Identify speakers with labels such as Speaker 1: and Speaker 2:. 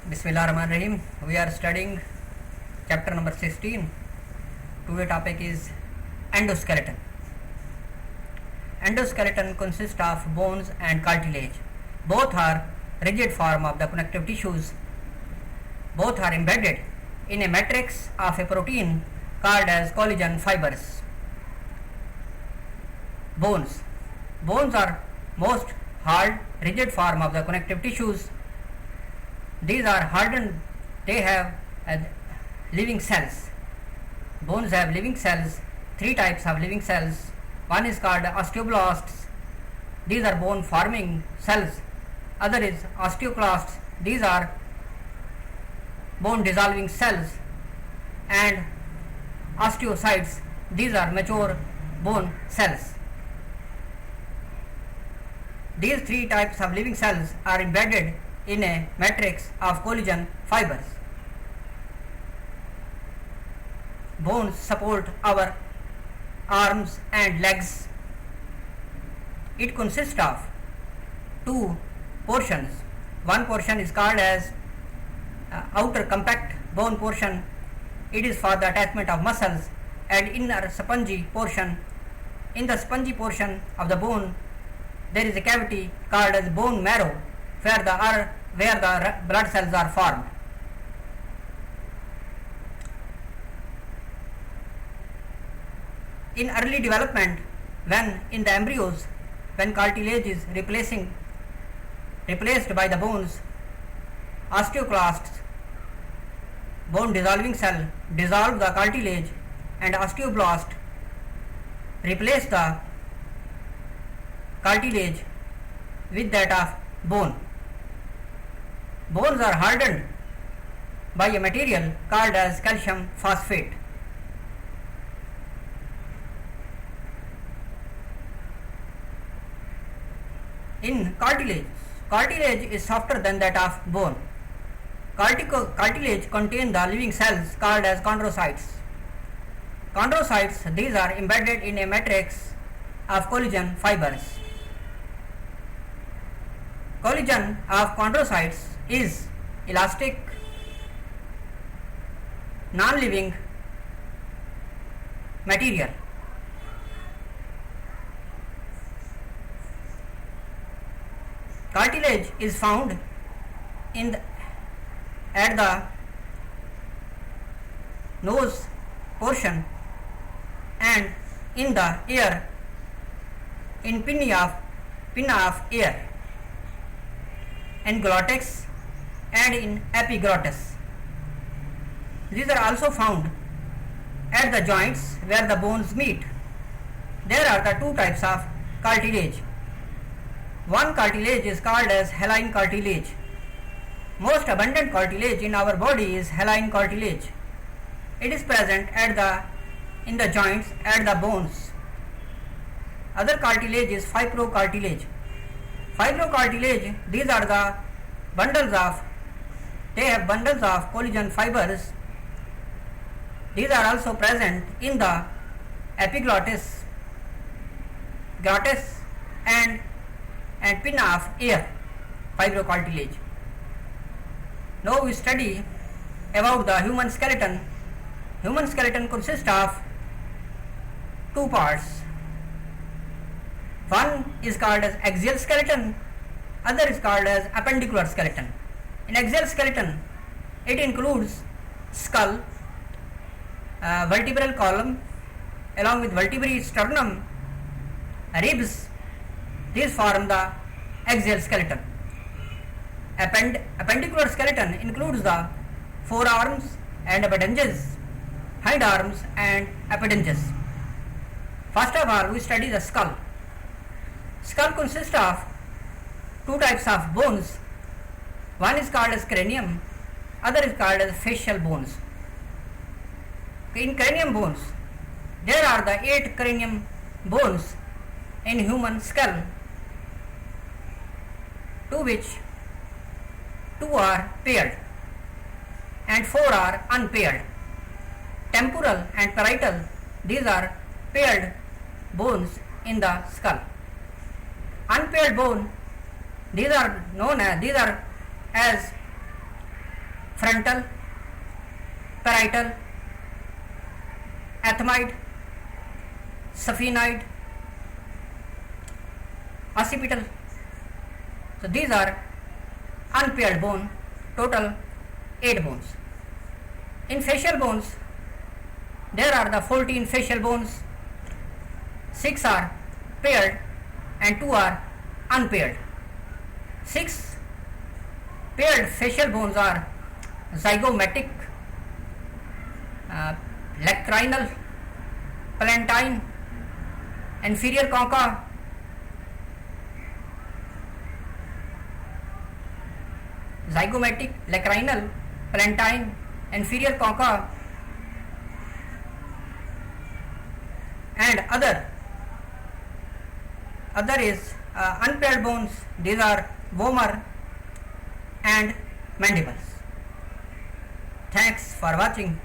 Speaker 1: Bismillahirrahmanirrahim. We are studying chapter number 16. Today's topic is endoskeleton. Endoskeleton consists of bones and cartilage. Both are rigid form of the connective tissues. Both are embedded in a matrix of a protein called as collagen fibers. Bones. Bones are most hard, rigid form of the connective tissues. These are hardened, they have living cells. Bones have living cells, three types of living cells. One is called osteoblasts, these are bone forming cells. Other is osteoclasts, these are bone dissolving cells. And osteocytes, these are mature bone cells. These three types of living cells are embedded in a matrix of collagen fibers. Bones support our arms and legs. It consists of two portions. One portion is called as outer compact bone portion. It is for the attachment of muscles, and inner spongy portion. In the spongy portion of the bone there is a cavity called as bone marrow where the blood cells are formed. In early development, when in the embryos, when cartilage is replaced by the bones, osteoclasts, bone dissolving cell, dissolve the cartilage, and osteoblast replace the cartilage with that of bone. Bones are hardened by a material called as calcium phosphate. In cartilage, cartilage is softer than that of bone. Cartilage contains the living cells called as chondrocytes. Chondrocytes, these are embedded in a matrix of collagen fibers. Collagen of chondrocytes is elastic, non-living material. Cartilage is found at the nose portion and in the ear, in pinna of ear, in glottis and in epiglottis. These are also found at the joints where the bones meet. There are the two types of cartilage. One cartilage is called as hyaline cartilage. Most abundant cartilage in our body is hyaline cartilage. It is present in the joints at the bones. Other cartilage is fibrocartilage. Fibrocartilage, these are the bundles of collagen fibers. These are also present in the epiglottis, glottis and pinna of ear, fibrocartilage. Now we study about the human skeleton. Human skeleton consists of two parts. One is called as axial skeleton, other is called as appendicular skeleton. In axial skeleton, it includes skull, vertebral column along with vertebrae, sternum, ribs. These form the axial skeleton. Appendicular skeleton includes the forearms and appendages, hind arms and appendages. First of all, we study the skull. Skull consists of two types of bones. One is called as cranium, other is called as facial bones. In cranium bones, there are the 8 cranium bones in human skull, to which 2 are paired and 4 are unpaired. Temporal and parietal, these are paired bones in the skull. Unpaired bone, these are as frontal, parietal, ethmoid, sphenoid, occipital. So these are unpaired bone, total 8 bones. In facial bones, there are the 14 facial bones, 6 are paired and 2 are unpaired. 6 paired facial bones are zygomatic, lacrynal, palatine, inferior concha, zygomatic, lacrynal, palatine, inferior concha, and other is unpaired bones. These are vomer and mandibles. Thanks for watching.